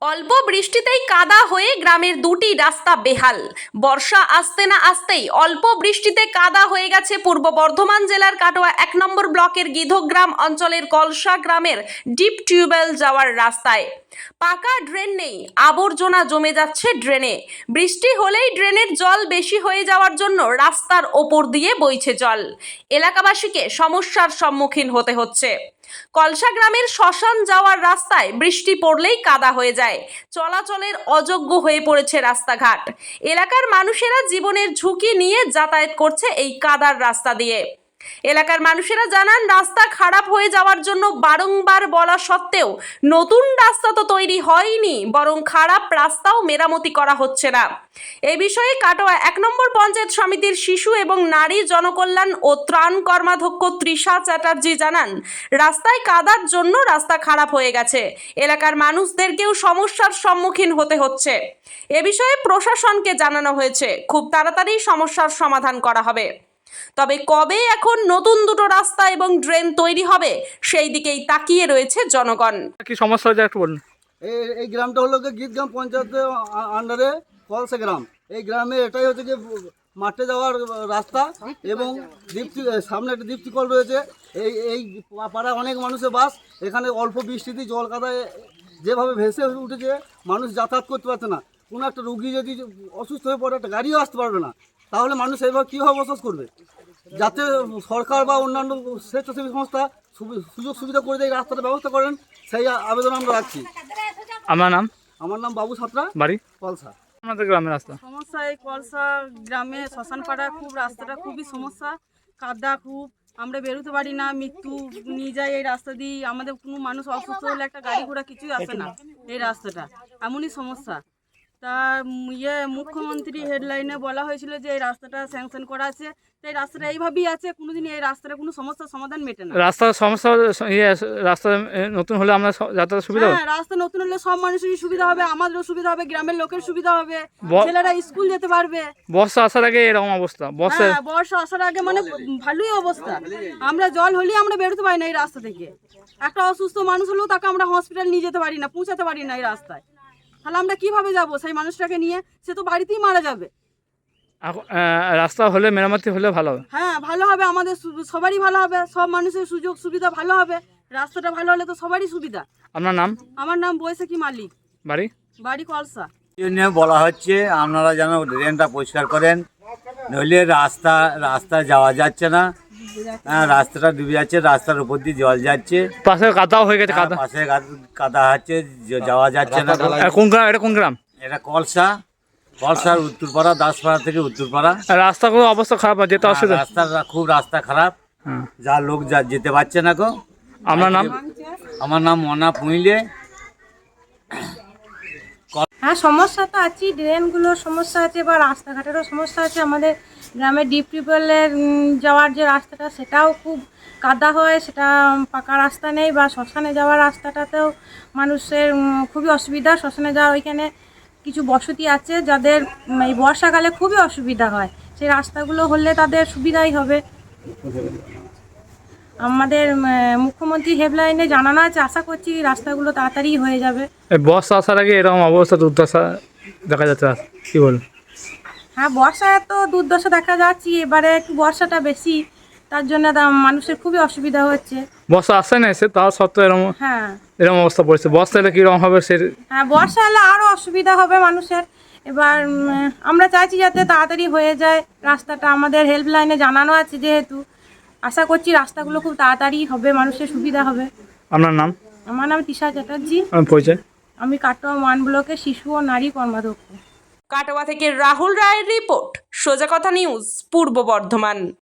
অল্প বৃষ্টিতেই কাদা হয়ে গ্রামের দুটি রাস্তা বেহাল। বর্ষা আসতে না আসতেই অল্প বৃষ্টিতে কাদা হয়ে গেছে পূর্ব বর্ধমান জেলার কাটোয়া 1 নম্বর ব্লকের গিধগ্রাম অঞ্চলের কলসা গ্রামের ডিপ টিউবওয়েল যাওয়ার রাস্তায়। পাকা ড্রেন নেই, আবর্জনা জমে যাচ্ছে ড্রেনে। বৃষ্টি হলেই ড্রেনের জল বেশি হয়ে যাওয়ার জন্য রাস্তার ওপর দিয়ে বইছে জল। এলাকাবাসীকে সমস্যার সম্মুখীন হতে হচ্ছে। কলসা গ্রামের শ্মশান যাওয়ার রাস্তায় বৃষ্টি পড়লেই কাদা হয়ে যায়। চলাচলের অযোগ্য হয়ে পড়েছে রাস্তাঘাট। এলাকার মানুষেরা জীবনের ঝুঁকি নিয়ে যাতায়াত করছে এই কাদার রাস্তা দিয়ে। এলাকার মানুষেরা জানান, রাস্তা খারাপ হয়ে যাওয়ার জন্য বারংবার বলা সত্ত্বেও নতুন রাস্তা তো তৈরি হয়নি, বরং খারাপ রাস্তাও মেরামতি করা হচ্ছে না। এই বিষয়ে কাটোয়া 1 নম্বর পঞ্চায়েত সমিতির শিশু এবং নারী জনকল্যাণ ও ত্রাণ কর্মাধ্যক্ষ তৃষা চ্যাটার্জি জানান, রাস্তায় কাদার জন্য রাস্তা খারাপ হয়ে গেছে। এলাকার মানুষদেরকেও সমস্যার সম্মুখীন হতে হচ্ছে। এ বিষয়ে প্রশাসনকে জানানো হয়েছে, খুব তাড়াতাড়ি সমস্যার সমাধান করা হবে। তবে কবে এখন নতুন দুটো রাস্তা এবং ড্রেন তৈরি হবে সেই দিকেই তাকিয়ে রয়েছে জনগণ। কি সমস্যা হয়েছে একটু বলুন। এই গ্রামটা হলো গিধগ্রাম পঞ্চায়েতের আন্ডারে কলসা গ্রাম। এই গ্রামে এটাই হচ্ছে যে মাঠে যাওয়ার রাস্তা এবং সামনে একটা দীপ্তি কল রয়েছে। এই পাড়ায় অনেক মানুষের বাস। এখানে অল্প বৃষ্টিতে জল কাদায় যেভাবে ভেসে উঠেছে, মানুষ যাতায়াত করতে পারছে না। কোনো একটা রুগী যদি অসুস্থ হয়ে পড়ে, একটা গাড়িও আসতে পারবে না, তাহলে মানুষ এইভাবে কীভাবে বসবাস করবে? যাতে সরকার বা অন্যান্য স্বেচ্ছাসেবী সংস্থা সুযোগ সুবিধা করে দিয়ে রাস্তাটা ব্যবস্থা করেন, সেই আবেদন আমরা রাখছি। আমার নাম বাবু সাঁতরা, বাড়ি কলসা। আমাদের গ্রামের রাস্তা সমস্যা, এই কলসা গ্রামে শ্মশান পাড়া খুব রাস্তাটা খুবই সমস্যা। কাদা খুব, আমরা বেরোতে পারি না, মৃত্যু নিয়ে যায় এই রাস্তা দিয়ে। আমাদের কোনো মানুষ অসুস্থ হলে একটা গাড়ি ঘোড়া কিছুই আসে না এই রাস্তাটা, এমনই সমস্যা। তা মুখ্যমন্ত্রী হেডলাইনে বলা হয়েছিল যে এই রাস্তাটা স্যাংশন করা আছে। এই রাস্তাটা এইভাবেই আছে, কোনোদিন এই রাস্তাটা কোনো সমস্যার সমাধান মেটে না। রাস্তার সমস্যা রাস্তা নতুন হলে আমরা যাতায়াত সুবিধা হবে। হ্যাঁ, রাস্তা নতুন হলে সব মানুষেরই সুবিধা হবে, আমাদেরও সুবিধা হবে, গ্রামের লোকের সুবিধা হবে, ছেলেরা স্কুল যেতে পারবে। বর্ষা আসার আগে এরকম অবস্থা, বর্ষা আসার আগে মানে ভালোই অবস্থা। আমরা জল হলেই আমরা বেরোতে পারি না এই রাস্তা থেকে। একটা অসুস্থ মানুষ হলেও তাকে আমরা হসপিটাল নিয়ে যেতে পারি না, পৌঁছাতে পারি না এই রাস্তায়। তাহলে আমরা কিভাবে যাব সেই মানুষটাকে নিয়ে? সে তো বাড়িতেই মারা যাবে। রাস্তা হলে মেরামতি হলে ভালো হবে। হ্যাঁ, ভালো হবে, আমাদের সবারই ভালো হবে, সব মানুষের সুযোগ সুবিধা ভালো হবে। রাস্তাটা ভালো হলে তো সবারই সুবিধা। আপনার নাম? আমার নাম বৈশাখী মালিক, বাড়ি কলসা। বলা হচ্ছে আপনারা যেন ড্রেনটা পরিষ্কার করেন, নইলে রাস্তা যাওয়া যাচ্ছে না। রাস্তাটা ডুবে যাচ্ছে, রাস্তার উপর দিয়ে জল যাচ্ছে, পাশে কাদাও হয়ে গেছে, পাশে কাদা হচ্ছে, যাওয়া যাচ্ছে না। কোন গ্রাম এটা? কোন গ্রাম এটা? কলসার উত্তরপাড়া, দাসপাড়া থেকে উত্তরপাড়া। রাস্তাগুলো অবস্থা খারাপ, যেতে অসুবিধা। রাস্তা খারাপ, যা লোক যেতে পারছে না গো। আপনার নাম? আমার নাম মনা পুইলে। হ্যাঁ, সমস্যা তো আছে, ড্রেনগুলোর সমস্যা আছে বা রাস্তাঘাটেরও সমস্যা আছে। আমাদের গ্রামের ডিপ টিউবওয়েলের যাওয়ার যে রাস্তাটা, সেটাও খুব কাদা হয়, সেটা পাকা রাস্তা নেই। বা শ্মশানে যাওয়ার রাস্তাটাতেও মানুষের খুবই অসুবিধা। শ্মশানে যাওয়ার ওইখানে কিছু বসতি আছে যাদের এই বর্ষাকালে খুবই অসুবিধা হয়। সেই রাস্তাগুলো হলে তাদের সুবিধাই হবে। আমাদের মুখ্যমন্ত্রী হেডলাইনে জানানো আছে, আশা করছি রাস্তাগুলো তাড়াতাড়ি হয়ে যাবে। বর্ষা আসার আগে এরকম অবস্থা দুর্দশা দেখা যাচ্ছে, কি বলুন? হ্যাঁ, বর্ষায় তো দুর্দশা দেখা যাচ্ছে, এবারে একটু বর্ষাটা বেশি, তার জন্য মানুষের খুবই অসুবিধা হচ্ছে। বর্ষা আসে না এসে, তাও সত্ত্বেও এরকম অবস্থা পড়েছে। বর্ষা এলে কীরকম হবে? হ্যাঁ, বর্ষা এলে আরও অসুবিধা হবে মানুষের। এবার আমরা চাইছি যাতে তাড়াতাড়ি হয়ে যায় রাস্তাটা। আমাদের হেল্পলাইনে জানানো আছে যেহেতু, আশা করছি রাস্তাগুলো খুব তাড়াতাড়ি হবে, মানুষের সুবিধা হবে। আপনার নাম? আমার নাম তৃষা চ্যাটার্জি, পরিচয়? আমি কাটোয়া 1 ব্লকের শিশু ও নারী কর্মাধ্যক্ষ। কাটোয়া থেকে রাহুল রায়ের রিপোর্ট, সোজা কথা নিউজ, পূর্ব বর্ধমান।